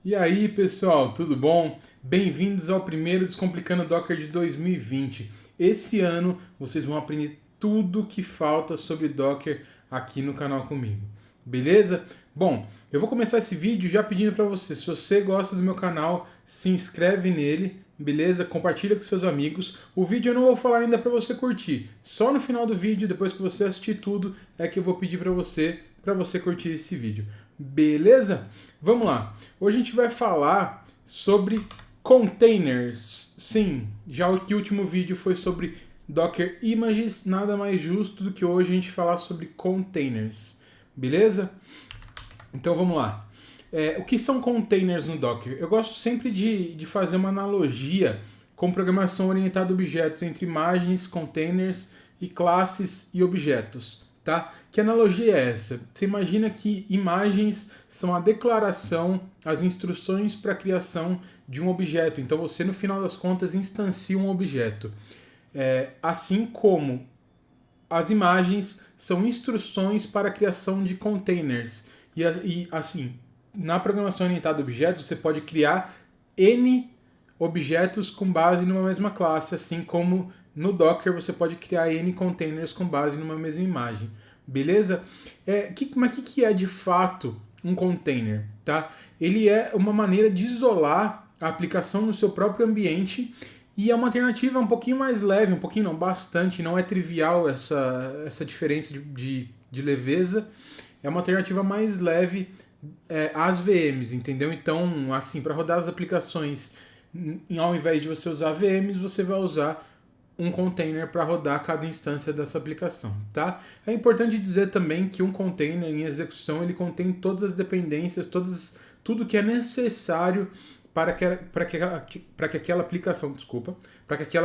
E aí, pessoal, tudo bom? Bem-vindos ao primeiro Descomplicando Docker de 2020. Esse ano vocês vão aprender tudo que falta sobre Docker aqui no canal comigo. Beleza? Bom, eu vou começar esse vídeo já pedindo para você, se você gosta do meu canal, se inscreve nele, beleza? Compartilha com seus amigos. O vídeo eu não vou falar ainda para você curtir. Só no final do vídeo, depois que você assistir tudo, é que eu vou pedir para você curtir esse vídeo. Beleza? Vamos lá. Hoje a gente vai falar sobre containers. Sim, já que o último vídeo foi sobre Docker Images, nada mais justo do que hoje a gente falar sobre containers. Beleza? Então vamos lá. O que são containers no Docker? Eu gosto sempre de fazer uma analogia com programação orientada a objetos entre imagens, containers e classes e objetos. Tá? Que analogia é essa? Você imagina que imagens são a declaração, as instruções para a criação de um objeto. Então você, no final das contas, instancia um objeto. Assim como as imagens são instruções para a criação de containers. E assim, na programação orientada a objetos, você pode criar N objetos com base numa mesma classe, assim como no Docker você pode criar N containers com base numa mesma imagem. Beleza? Mas o que é de fato um container? Tá? Ele é uma maneira de isolar a aplicação no seu próprio ambiente e é uma alternativa um pouquinho mais leve, um pouquinho não, bastante, não é trivial essa diferença de leveza. É uma alternativa mais leve às VMs, entendeu? Então, assim, para rodar as aplicações, ao invés de você usar VMs, você vai usar um container para rodar cada instância dessa aplicação, tá? É importante dizer também que um container em execução ele contém todas as dependências, tudo que é necessário para que aquela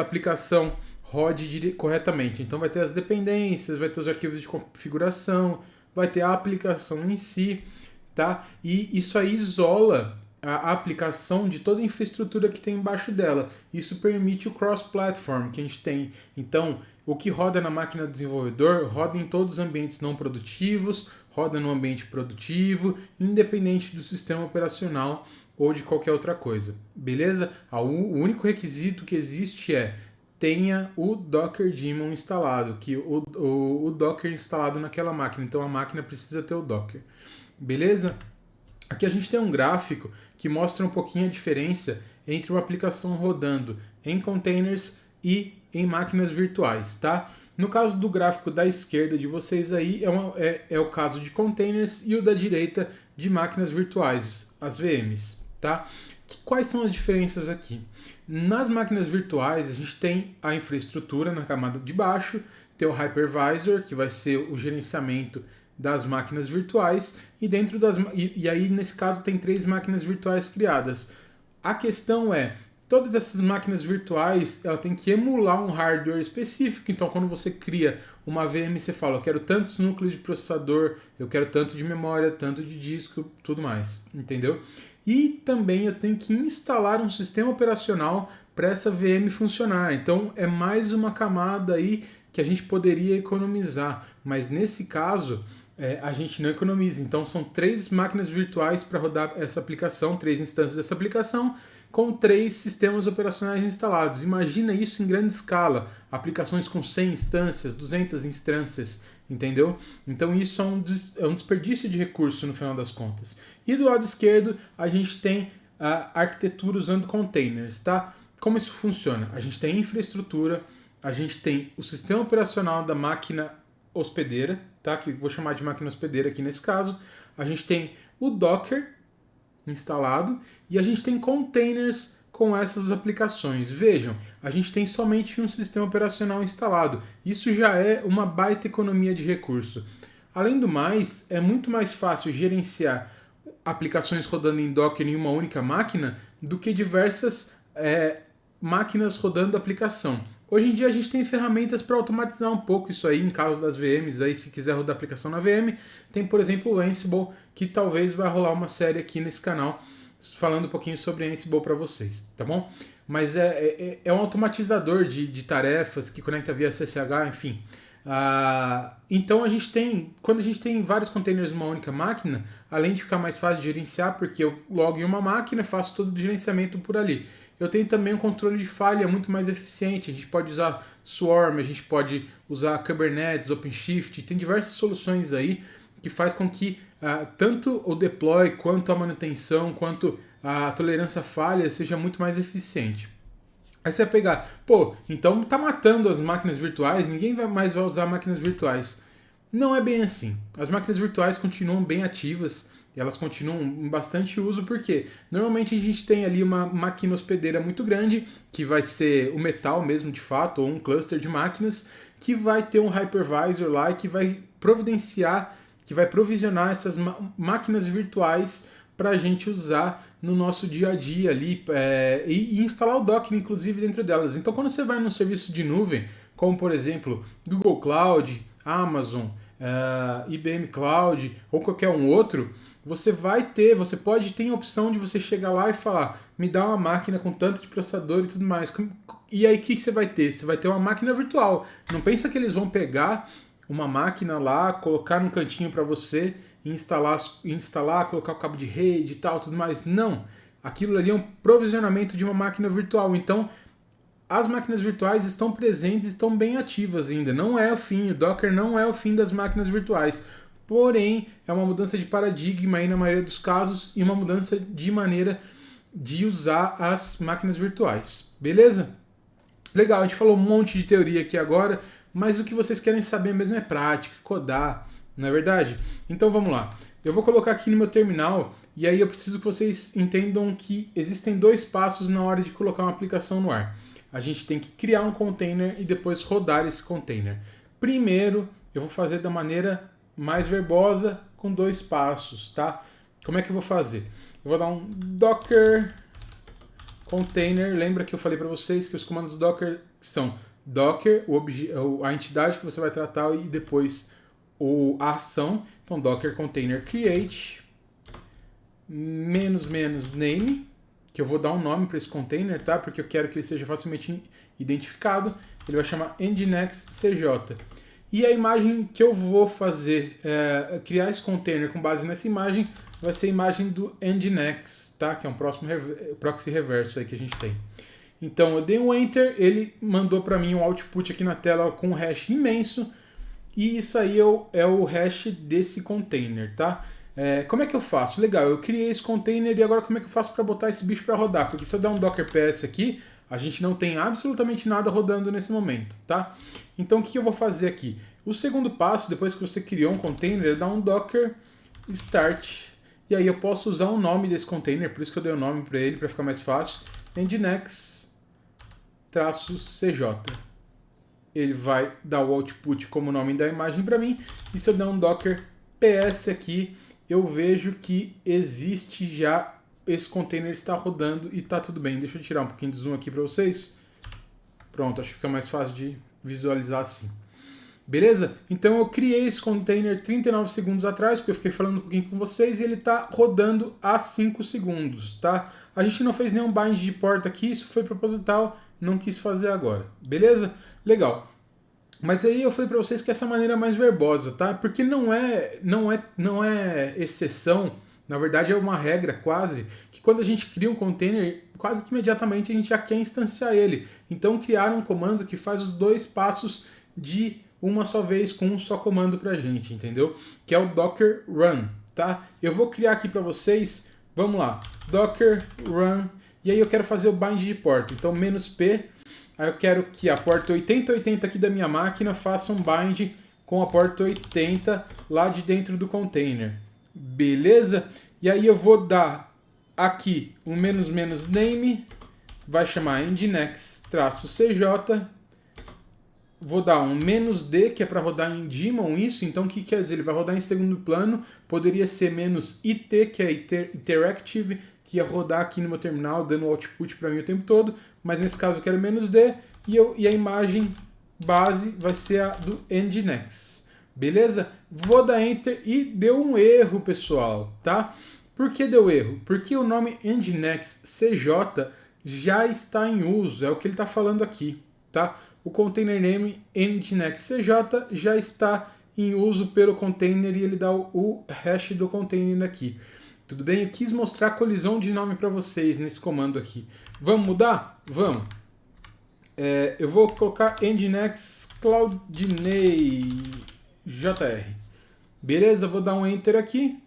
aplicação rode corretamente. Então vai ter as dependências, vai ter os arquivos de configuração, vai ter a aplicação em si, tá? E isso aí isola a aplicação de toda a infraestrutura que tem embaixo dela. Isso permite o cross-platform que a gente tem. Então, o que roda na máquina do desenvolvedor roda em todos os ambientes não produtivos, roda no ambiente produtivo, independente do sistema operacional ou de qualquer outra coisa. Beleza? O único requisito que existe é tenha o Docker Daemon instalado, que o Docker instalado naquela máquina. Então, a máquina precisa ter o Docker. Beleza? Aqui a gente tem um gráfico que mostra um pouquinho a diferença entre uma aplicação rodando em containers e em máquinas virtuais, tá? No caso do gráfico da esquerda de vocês aí é o caso de containers e o da direita de máquinas virtuais, as VMs, tá? Quais são as diferenças aqui? Nas máquinas virtuais a gente tem a infraestrutura na camada de baixo, tem o hypervisor, que vai ser o gerenciamento das máquinas virtuais e aí nesse caso tem 3 máquinas virtuais criadas. A questão é, todas essas máquinas virtuais ela tem que emular um hardware específico, então quando você cria uma VM você fala, eu quero tantos núcleos de processador, eu quero tanto de memória, tanto de disco, tudo mais, entendeu? E também eu tenho que instalar um sistema operacional para essa VM funcionar, então é mais uma camada aí que a gente poderia economizar, mas nesse caso a gente não economiza. Então são 3 máquinas virtuais para rodar essa aplicação, 3 instâncias dessa aplicação, com 3 sistemas operacionais instalados. Imagina isso em grande escala, aplicações com 100 instâncias, 200 instâncias, entendeu? Então isso é um desperdício de recurso no final das contas. E do lado esquerdo a gente tem a arquitetura usando containers, tá? Como isso funciona? A gente tem infraestrutura, a gente tem o sistema operacional da máquina hospedeira, tá? Que vou chamar de máquina hospedeira aqui nesse caso. A gente tem o Docker instalado e a gente tem containers com essas aplicações. Vejam, a gente tem somente um sistema operacional instalado. Isso já é uma baita economia de recurso. Além do mais, é muito mais fácil gerenciar aplicações rodando em Docker em uma única máquina do que diversas máquinas rodando a aplicação. Hoje em dia a gente tem ferramentas para automatizar um pouco isso aí, em caso das VMs, aí, se quiser rodar a aplicação na VM, tem por exemplo o Ansible, que talvez vai rolar uma série aqui nesse canal, falando um pouquinho sobre Ansible para vocês, tá bom? Mas é um automatizador de tarefas que conecta via SSH, enfim. Então quando a gente tem vários containers numa única máquina, além de ficar mais fácil de gerenciar, porque eu logo em uma máquina, faço todo o gerenciamento por ali. Eu tenho também um controle de falha muito mais eficiente. A gente pode usar Swarm, a gente pode usar Kubernetes, OpenShift, tem diversas soluções aí que faz com que tanto o deploy, quanto a manutenção, quanto a tolerância à falha seja muito mais eficiente. Aí você vai pegar, pô, então tá matando as máquinas virtuais, ninguém mais vai usar máquinas virtuais. Não é bem assim. As máquinas virtuais continuam bem ativas, e elas continuam em bastante uso, porque normalmente a gente tem ali uma máquina hospedeira muito grande, que vai ser o Metal mesmo de fato, ou um cluster de máquinas, que vai ter um hypervisor lá e que vai providenciar, que vai provisionar essas máquinas virtuais para a gente usar no nosso dia a dia ali e instalar o Docker, inclusive, dentro delas. Então, quando você vai num serviço de nuvem, como por exemplo Google Cloud, Amazon, IBM Cloud ou qualquer um outro, você pode ter a opção de você chegar lá e falar, me dá uma máquina com tanto de processador e tudo mais. E aí o que você vai ter? Você vai ter uma máquina virtual. Não pensa que eles vão pegar uma máquina lá, colocar num cantinho para você instalar, colocar o cabo de rede e tal, tudo mais. Não. Aquilo ali é um provisionamento de uma máquina virtual. Então, as máquinas virtuais estão presentes, estão bem ativas ainda. Não é o fim, o Docker não é o fim das máquinas virtuais. Porém, é uma mudança de paradigma aí na maioria dos casos e uma mudança de maneira de usar as máquinas virtuais. Beleza? Legal, a gente falou um monte de teoria aqui agora, mas o que vocês querem saber mesmo é prática, codar, não é verdade? Então vamos lá. Eu vou colocar aqui no meu terminal e aí eu preciso que vocês entendam que existem dois passos na hora de colocar uma aplicação no ar. A gente tem que criar um container e depois rodar esse container. Primeiro, eu vou fazer da maneira mais verbosa com dois passos, tá? Como é que eu vou fazer? Eu vou dar um docker container. Lembra que eu falei para vocês que os comandos docker são docker, a entidade que você vai tratar e depois a ação. Então, docker container create --name, que eu vou dar um nome para esse container, tá? Porque eu quero que ele seja facilmente identificado. Ele vai chamar nginx cj. E a imagem que eu vou fazer, criar esse container com base nessa imagem, vai ser a imagem do nginx, tá? Que é um próximo proxy reverso aí que a gente tem. Então eu dei um enter, ele mandou para mim um output aqui na tela com um hash imenso, e isso aí é o hash desse container, tá? Como é que eu faço? Legal, eu criei esse container e agora como é que eu faço para botar esse bicho para rodar? Porque se eu der um docker ps aqui, a gente não tem absolutamente nada rodando nesse momento, tá? Então o que eu vou fazer aqui? O segundo passo, depois que você criou um container, é dar um docker start. E aí eu posso usar o nome desse container, por isso que eu dei o nome para ele, para ficar mais fácil. nginx-cj. Ele vai dar o output como nome da imagem para mim. E se eu der um docker ps aqui, eu vejo que existe já, esse container está rodando e está tudo bem. Deixa eu tirar um pouquinho de zoom aqui para vocês. Pronto, acho que fica mais fácil de visualizar assim. Beleza? Então eu criei esse container 39 segundos atrás, porque eu fiquei falando um pouquinho com vocês, e ele está rodando a 5 segundos, tá? A gente não fez nenhum bind de porta aqui, isso foi proposital, não quis fazer agora. Beleza? Legal. Mas aí eu falei para vocês que essa maneira é mais verbosa, tá? Porque não é exceção, na verdade é uma regra quase, que quando a gente cria um container, quase que imediatamente a gente já quer instanciar ele. Então criar um comando que faz os dois passos de uma só vez com um só comando pra gente, entendeu? Que é o docker run, tá? Eu vou criar aqui para vocês, vamos lá, docker run, e aí eu quero fazer o bind de porta. Então -p, aí eu quero que a porta 8080 aqui da minha máquina faça um bind com a porta 80 lá de dentro do container. Beleza? E aí eu vou dar aqui um --name, vai chamar nginx-cj, vou dar um -d, que é para rodar em daemon isso, então o que quer dizer? Ele vai rodar em segundo plano, poderia ser -it, que é interactive, que ia rodar aqui no meu terminal, dando output para mim o tempo todo, mas nesse caso eu quero -d, e a imagem base vai ser a do nginx. Beleza? Vou dar enter e deu um erro, pessoal, tá? Por que deu erro? Porque o nome nginx cj já está em uso, é o que ele está falando aqui, tá? o container name nginx.cj já está em uso pelo container e ele dá o hash do container aqui. Tudo bem? Eu quis mostrar a colisão de nome para vocês nesse comando aqui. Vamos mudar? Vamos. Eu vou colocar nginx cloudinei jr. Beleza? Vou dar um enter aqui.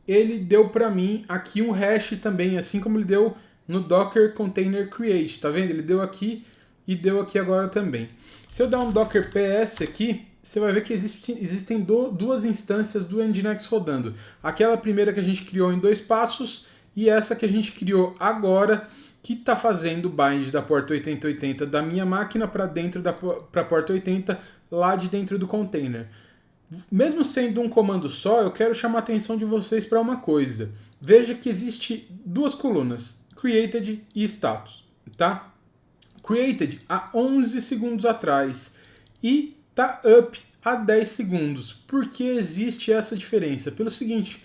Ele deu para mim aqui um hash também, assim como ele deu no Docker Container Create, tá vendo? Ele deu aqui e deu aqui agora também. Se eu dar um Docker PS aqui, você vai ver que existem duas instâncias do Nginx rodando. Aquela primeira que a gente criou em 2 passos e essa que a gente criou agora, que está fazendo o bind da porta 8080 da minha máquina para dentro para a porta 80 lá de dentro do container. Mesmo sendo um comando só, eu quero chamar a atenção de vocês para uma coisa. Veja que existe 2 colunas, created e status, tá? Created há 11 segundos atrás e tá up há 10 segundos. Por que existe essa diferença? Pelo seguinte,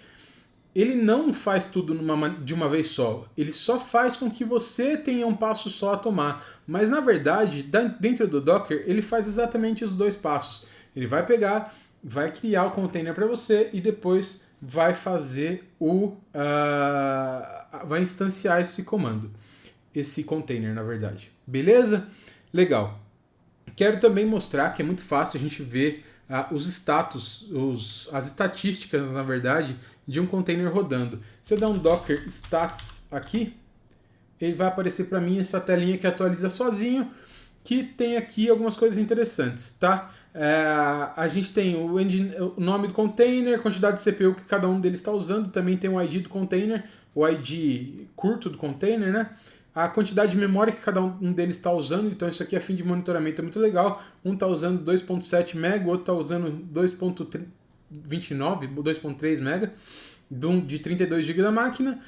ele não faz tudo de uma vez só. Ele só faz com que você tenha um passo só a tomar. Mas na verdade, dentro do Docker, ele faz exatamente os 2 passos. Ele vai pegar, vai criar o container para você e depois vai fazer vai instanciar esse comando. Esse container, na verdade. Beleza? Legal. Quero também mostrar que é muito fácil a gente ver os status, as estatísticas, na verdade, de um container rodando. Se eu der um docker stats aqui, ele vai aparecer para mim essa telinha que atualiza sozinho, que tem aqui algumas coisas interessantes, tá? A gente tem o nome do container, quantidade de CPU que cada um deles está usando, também tem o ID do container, o ID curto do container, né? A quantidade de memória que cada um deles está usando, então isso aqui a fim de monitoramento é muito legal. Um está usando 2.7 MB, o outro está usando 2.29, 2.3 MB, de 32 GB da máquina.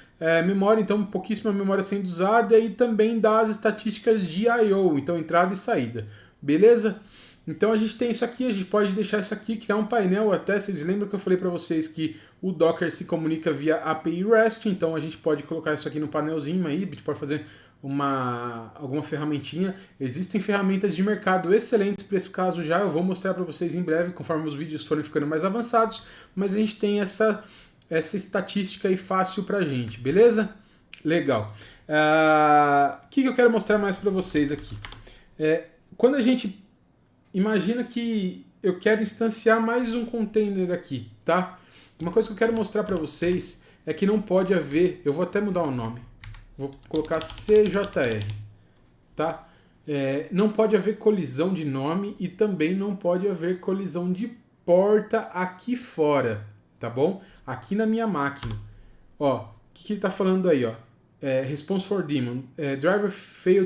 Memória, então pouquíssima memória sendo usada e também dá as estatísticas de I/O, então entrada e saída. Beleza? Então a gente tem isso aqui, a gente pode deixar isso aqui, criar um painel até, vocês lembram que eu falei para vocês que o Docker se comunica via API REST, então a gente pode colocar isso aqui no painelzinho aí, a gente pode fazer alguma ferramentinha. Existem ferramentas de mercado excelentes para esse caso já, eu vou mostrar para vocês em breve, conforme os vídeos forem ficando mais avançados, mas a gente tem essa estatística aí fácil pra gente, beleza? Legal. O que eu quero mostrar mais para vocês aqui? Quando a gente imagina que eu quero instanciar mais um container aqui, tá? Uma coisa que eu quero mostrar para vocês é que não pode haver, eu vou até mudar o nome, vou colocar CJR, tá? Não pode haver colisão de nome e também não pode haver colisão de porta aqui fora, tá bom? Aqui na minha máquina. Ó, o que ele tá falando aí, ó? Response for daemon, driver fail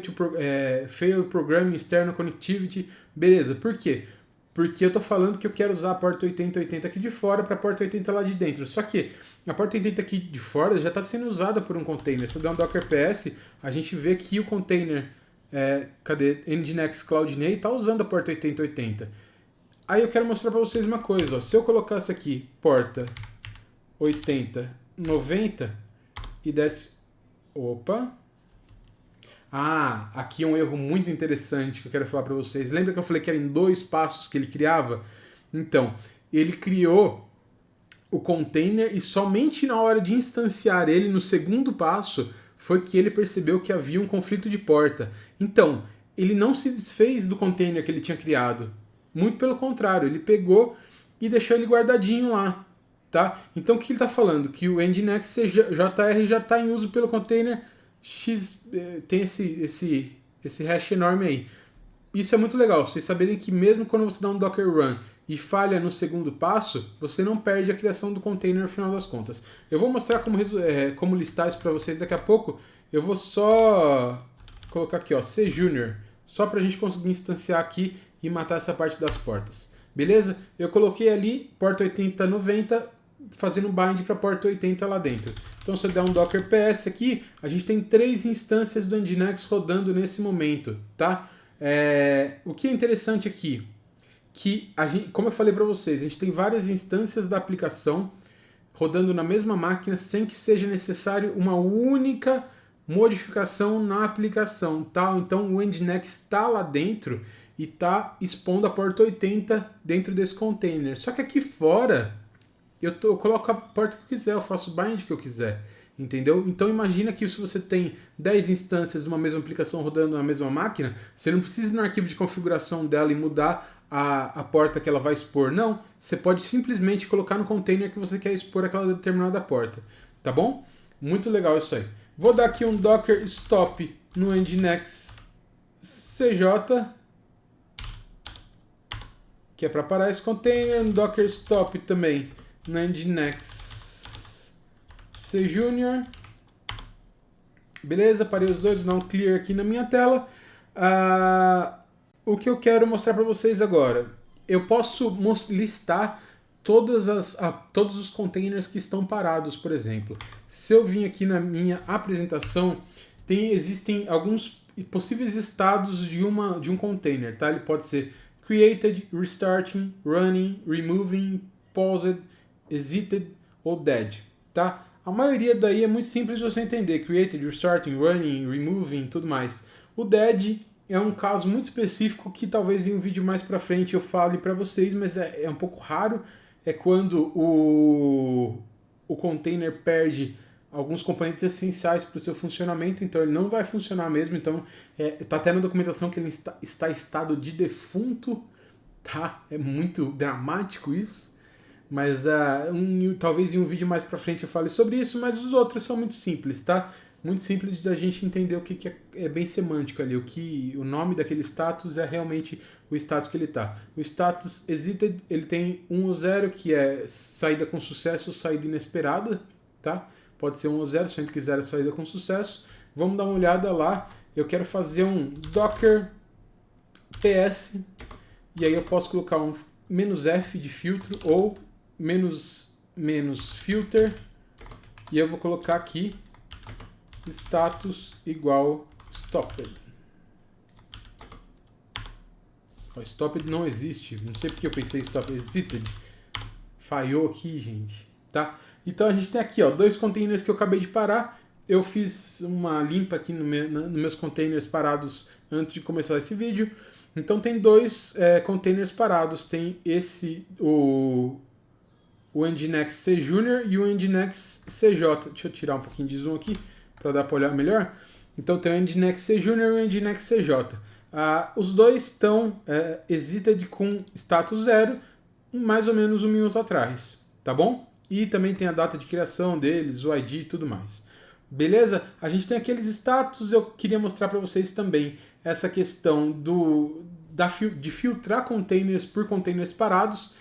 programming external connectivity, beleza, por quê? Porque eu tô falando que eu quero usar a porta 8080 aqui de fora para a porta 80 lá de dentro, só que a porta 80 aqui de fora já está sendo usada por um container. Se eu der um docker ps, a gente vê que o container, cadê? Nginx Cloudinei está usando a porta 8080. Aí eu quero mostrar para vocês uma coisa, ó. Se eu colocasse aqui porta 8090 e desse... Opa! Aqui é um erro muito interessante que eu quero falar para vocês. Lembra que eu falei que era em 2 passos que ele criava? Então, ele criou o container e somente na hora de instanciar ele, no segundo passo, foi que ele percebeu que havia um conflito de porta. Então, ele não se desfez do container que ele tinha criado. Muito pelo contrário, ele pegou e deixou ele guardadinho lá. Tá? Então, o que ele está falando? Que o Nginx JR já está em uso pelo container X, tem esse hash enorme aí. Isso é muito legal, vocês saberem que mesmo quando você dá um Docker Run e falha no segundo passo, você não perde a criação do container no final das contas. Eu vou mostrar como listar isso para vocês daqui a pouco. Eu vou só colocar aqui, ó, C Junior, só para a gente conseguir instanciar aqui e matar essa parte das portas. Beleza? Eu coloquei ali porta 8090 fazendo bind para a porta 80 lá dentro. Então, se eu der um docker ps aqui, a gente tem 3 instâncias do Nginx rodando nesse momento, tá? O que é interessante aqui, que como eu falei para vocês, a gente tem várias instâncias da aplicação rodando na mesma máquina sem que seja necessário uma única modificação na aplicação, tá? Então o Nginx está lá dentro e está expondo a porta 80 dentro desse container. Só que aqui fora eu coloco a porta que eu quiser, eu faço o bind que eu quiser, entendeu? Então imagina que se você tem 10 instâncias de uma mesma aplicação rodando na mesma máquina, você não precisa ir no arquivo de configuração dela e mudar a porta que ela vai expor, não. Você pode simplesmente colocar no container que você quer expor aquela determinada porta, tá bom? Muito legal isso aí. Vou dar aqui um docker stop no Nginx CJ, que é para parar esse container, um docker stop também no Nginx C Junior. Beleza, parei os dois, vou dar um clear aqui na minha tela. O que eu quero mostrar para vocês agora, eu posso listar todos os containers que estão parados, por exemplo. Se eu vim aqui na minha apresentação, existem alguns possíveis estados de um container, tá? Ele pode ser created, restarting, running, removing, paused, exited ou dead, tá? A maioria daí é muito simples de você entender, created, restarting, running, removing, tudo mais. O dead é um caso muito específico que talvez em um vídeo mais pra frente eu fale para vocês, mas é um pouco raro. É quando o container perde alguns componentes essenciais para o seu funcionamento, então ele não vai funcionar mesmo. Então tá até na documentação que ele está em estado de defunto, tá? É muito dramático isso, mas talvez em um vídeo mais pra frente eu fale sobre isso, mas os outros são muito simples, tá? Muito simples de a gente entender o que é bem semântico ali, o nome daquele status é realmente o status que ele está. O status exited, ele tem 1 ou 0, que é saída com sucesso ou saída inesperada, tá? Pode ser 1 ou 0, se a gente quiser a saída com sucesso. Vamos dar uma olhada lá. Eu quero fazer um docker ps, e aí eu posso colocar um "-f" de filtro ou "-filter", e eu vou colocar aqui status igual stopped. O stopped não existe, não sei porque eu pensei stop exited. Falhou aqui, gente, tá? Então a gente tem aqui, ó, 2 containers que eu acabei de parar. Eu fiz uma limpa aqui nos meus containers parados antes de começar esse vídeo. Então tem 2 containers parados. Tem o Nginx C Junior e o Nginx CJ. Deixa eu tirar um pouquinho de zoom aqui para dar para olhar melhor. Então tem o Nginx C Junior e o Nginx CJ. Os dois estão exited com status 0, mais ou menos 1 minuto atrás, tá bom? E também tem a data de criação deles, o ID e tudo mais. Beleza? A gente tem aqueles status, eu queria mostrar para vocês também essa questão de filtrar containers por containers parados.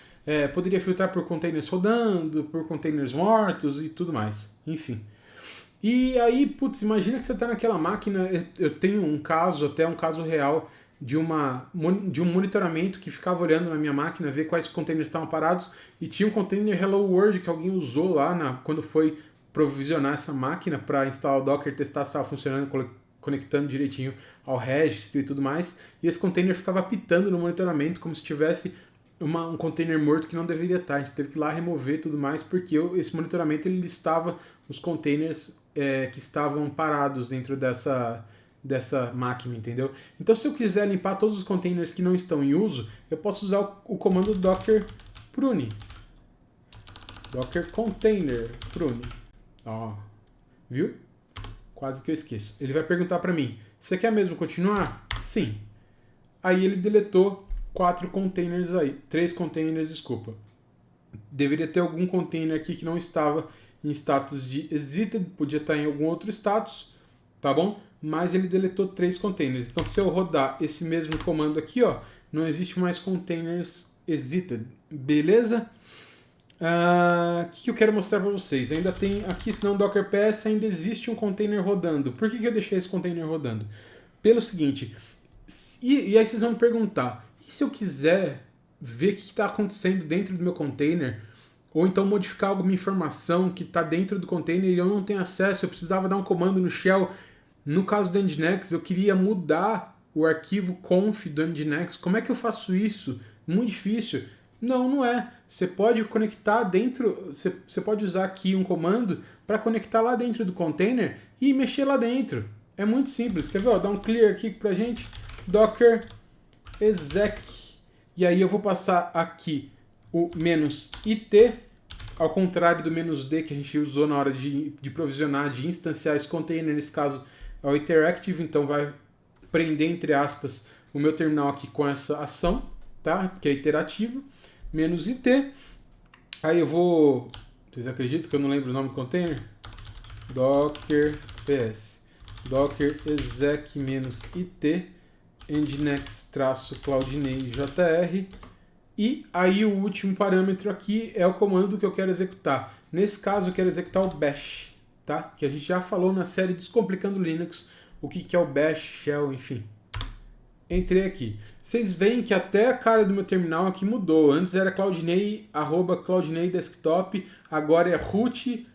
Poderia filtrar por containers rodando, por containers mortos e tudo mais. Enfim. E aí, putz, imagina que você está naquela máquina, eu tenho um caso real de um monitoramento que ficava olhando na minha máquina, ver quais containers estavam parados, e tinha um container Hello World que alguém usou lá quando foi provisionar essa máquina para instalar o Docker, testar se estava funcionando, conectando direitinho ao registro e tudo mais, e esse container ficava apitando no monitoramento como se tivesse um container morto que não deveria estar. A gente teve que ir lá remover e tudo mais, porque esse monitoramento ele listava os containers que estavam parados dentro dessa máquina, entendeu? Então se eu quiser limpar todos os containers que não estão em uso, eu posso usar o comando docker prune. Docker container prune. Ó, viu? Quase que eu esqueço. Ele vai perguntar para mim, você quer mesmo continuar? Sim. Aí ele deletou 4 containers aí. 3 containers, desculpa. Deveria ter algum container aqui que não estava em status de exited, podia estar em algum outro status, tá bom? Mas ele deletou 3 containers. Então se eu rodar esse mesmo comando aqui, ó, não existe mais containers exited, beleza? O que eu quero mostrar para vocês? Ainda tem aqui, se não Docker PS, ainda existe um container rodando. Por que eu deixei esse container rodando? Pelo seguinte, e aí vocês vão me perguntar, e se eu quiser ver o que está acontecendo dentro do meu container, ou então modificar alguma informação que está dentro do container e eu não tenho acesso, eu precisava dar um comando no shell. No caso do Nginx, eu queria mudar o arquivo conf do Nginx. Como é que eu faço isso? Muito difícil. Não, não é. Você pode conectar dentro, você pode usar aqui um comando para conectar lá dentro do container e mexer lá dentro. É muito simples. Quer ver? Ó, dá um clear aqui pra gente. Docker exec. E aí eu vou passar aqui o "-it", ao contrário do "-d" que a gente usou na hora de provisionar, de instanciar esse container. Nesse caso é o interactive, então vai prender, entre aspas, o meu terminal aqui com essa ação, tá? Que é iterativo. "-it". Aí eu vou... Vocês acreditam que eu não lembro o nome do container? Docker ps. Docker exec -it nginx-cloudinei.jr. E aí o último parâmetro aqui é o comando que eu quero executar. Nesse caso eu quero executar o bash, tá? Que a gente já falou na série Descomplicando Linux, o que é o bash, shell, enfim. Entrei aqui. Vocês veem que até a cara do meu terminal aqui mudou. Antes era cloudinei, @cloudinei-desktop, agora é root,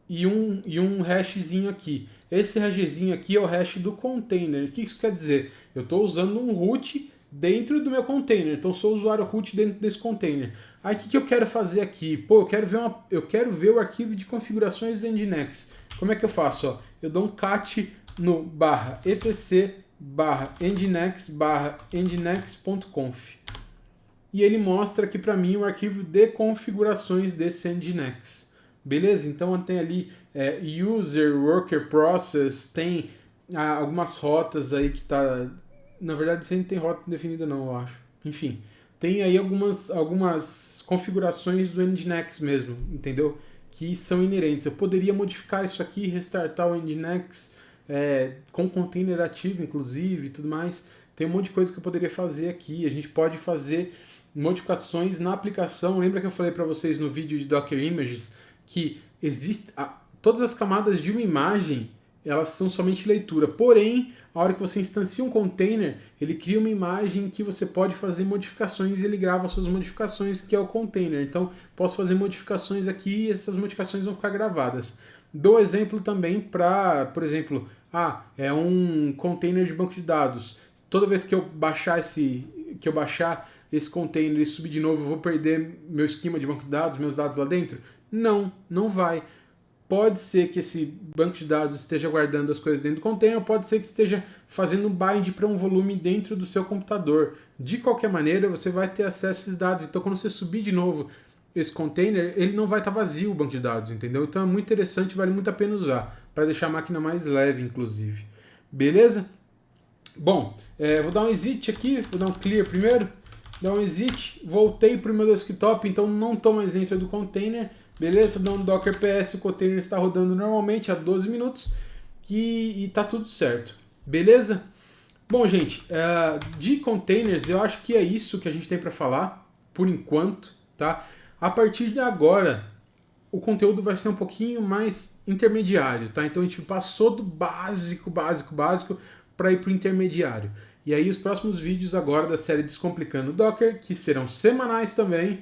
e um hashzinho aqui. Esse hashzinho aqui é o hash do container. O que isso quer dizer? Eu estou usando um root dentro do meu container. Então, sou usuário root dentro desse container. Aí, o que eu quero fazer aqui? Pô, eu quero ver o arquivo de configurações do Nginx. Como é que eu faço? Ó, eu dou um cat no /etc/nginx/nginx.conf. E ele mostra aqui para mim o arquivo de configurações desse Nginx. Beleza? Então tem ali user, worker, process, tem algumas rotas aí que tá... Na verdade, isso aí não tem rota definida não, eu acho. Enfim, tem aí algumas configurações do Nginx mesmo, entendeu? Que são inerentes. Eu poderia modificar isso aqui, restartar o Nginx com container ativo, inclusive, e tudo mais. Tem um monte de coisa que eu poderia fazer aqui. A gente pode fazer modificações na aplicação. Lembra que eu falei para vocês no vídeo de Docker Images que todas as camadas de uma imagem, elas são somente leitura. Porém, a hora que você instancia um container, ele cria uma imagem que você pode fazer modificações e ele grava as suas modificações, que é o container. Então, posso fazer modificações aqui e essas modificações vão ficar gravadas. Dou exemplo também para, por exemplo, é um container de banco de dados. Toda vez que eu baixar esse container e subir de novo, eu vou perder meu esquema de banco de dados, meus dados lá dentro? Não, não vai. Pode ser que esse banco de dados esteja guardando as coisas dentro do container, pode ser que esteja fazendo um bind para um volume dentro do seu computador. De qualquer maneira, você vai ter acesso a esses dados. Então, quando você subir de novo esse container, ele não vai estar vazio, o banco de dados, entendeu? Então é muito interessante, vale muito a pena usar, para deixar a máquina mais leve, inclusive. Beleza? Bom, vou dar um exit aqui, vou dar um clear primeiro. Dar um exit, voltei para o meu desktop, então não estou mais dentro do container. Beleza? Dá um Docker PS, o container está rodando normalmente há 12 minutos e tá tudo certo. Beleza? Bom, gente, de containers eu acho que é isso que a gente tem para falar por enquanto, tá? A partir de agora, o conteúdo vai ser um pouquinho mais intermediário, tá? Então a gente passou do básico para ir para o intermediário. E aí os próximos vídeos agora da série Descomplicando Docker, que serão semanais também,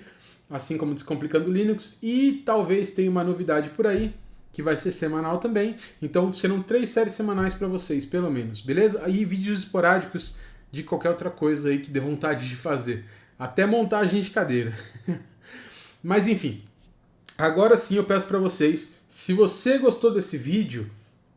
assim como Descomplicando Linux, e talvez tenha uma novidade por aí, que vai ser semanal também. Então serão 3 séries semanais para vocês, pelo menos, beleza? Aí vídeos esporádicos de qualquer outra coisa aí que dê vontade de fazer. Até montagem de cadeira. Mas enfim, agora sim eu peço para vocês, se você gostou desse vídeo,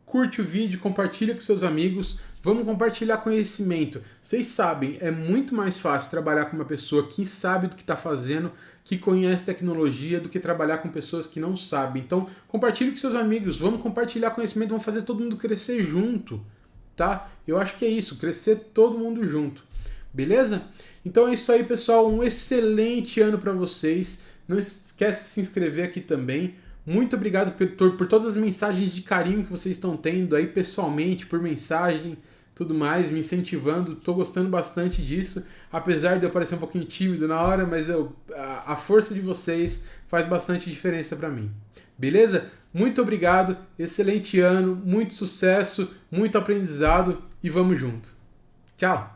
curte o vídeo, compartilha com seus amigos, vamos compartilhar conhecimento. Vocês sabem, é muito mais fácil trabalhar com uma pessoa que sabe do que está fazendo, que conhece tecnologia, do que trabalhar com pessoas que não sabem. Então, compartilhe com seus amigos, vamos compartilhar conhecimento, vamos fazer todo mundo crescer junto, tá? Eu acho que é isso, crescer todo mundo junto, beleza? Então é isso aí, pessoal, um excelente ano para vocês. Não esquece de se inscrever aqui também. Muito obrigado por todas as mensagens de carinho que vocês estão tendo aí pessoalmente, por mensagem, tudo mais, me incentivando. Estou gostando bastante disso, apesar de eu parecer um pouquinho tímido na hora, mas a força de vocês faz bastante diferença para mim. Beleza? Muito obrigado, excelente ano, muito sucesso, muito aprendizado e vamos junto. Tchau!